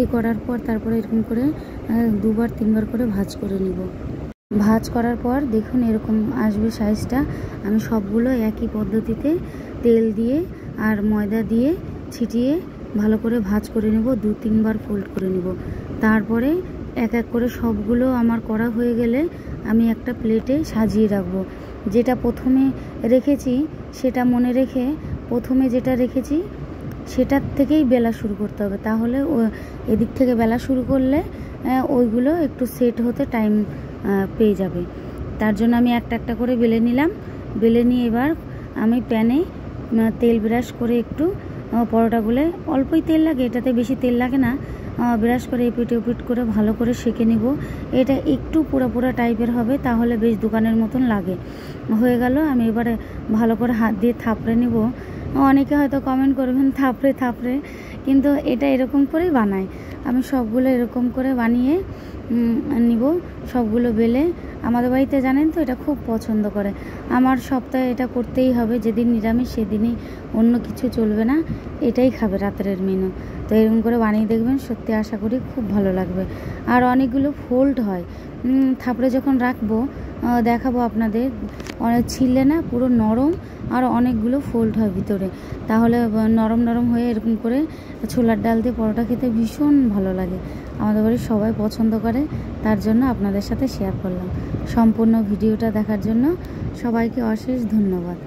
Ready করার পর তারপরে এরকম করে 2বার 3বার করে ভাঁজ করে নিব। ভাঁজ করার পর দেখুন এরকম আসবে সাইজটা। আমি সবগুলো একই পদ্ধতিতে তেল দিয়ে আর ময়দা দিয়ে ছিটিয়ে ভালো করে ভাঁজ করে নেব, 2-3বার ফোল্ড করে নেব। তারপরে এক এক করে সবগুলো আমার করা হয়ে গেলে আমি একটা প্লেটে সাজিয়ে রাখবো। যেটা প্রথমে রেখেছি সেটা মনে রেখে প্রথমে যেটা রেখেছি সেটার থেকেই বেলা শুরু করতে হবে, তাহলে এদিক থেকে বেলা শুরু করলে ওইগুলো একটু সেট হতে টাইম পেয়ে যাবে। তার জন্য আমি একটা একটা করে বেলে নিলাম। বেলে নিয়ে এবার আমি প্যানে তেল ব্রাশ করে একটু পরোটাগুলো, অল্পই তেল লাগে, এটাতে বেশি তেল লাগে না, ব্রাশ করে এপিট ওপিট করে ভালো করে সেঁকে নিব। এটা একটু পোড়া পোড়া টাইপের হবে, তাহলে বেশ দোকানের মতন লাগে। হয়ে গেল। আমি এবারে ভালো করে হাত দিয়ে থাপড়ে নেব। অনেকে হয়তো কমেন্ট করবেন থাপড়ে থাপড়ে, কিন্তু এটা এরকম করেই বানাই আমি। সবগুলো এরকম করে বানিয়ে নিব, সবগুলো বেলে। আমাদের বাড়িতে জানেন তো এটা খুব পছন্দ করে। আমার সপ্তাহে এটা করতেই হবে, যেদিন নিরামিষ সেদিনই অন্য কিছু চলবে না, এটাই খাবে রাত্রের মেনু। তো এরকম করে বানিয়ে দেখবেন, সত্যি আশা করি খুব ভালো লাগবে। আর অনেকগুলো ফোল্ড হয়, থাপড়ে যখন রাখবো দেখাবো আপনাদের, অনেক ছিলে না পুরো নরম, আর অনেকগুলো ফোল্ড হয় ভিতরে, তাহলে নরম নরম হয়ে এরকম করে ছোলার ডাল দিয়ে পরোটা খেতে ভীষণ ভালো লাগে। আমাদের বাড়ির সবাই পছন্দ করে, তার জন্য আপনাদের সাথে শেয়ার করলাম। সম্পূর্ণ ভিডিওটা দেখার জন্য সবাইকে অশেষ ধন্যবাদ।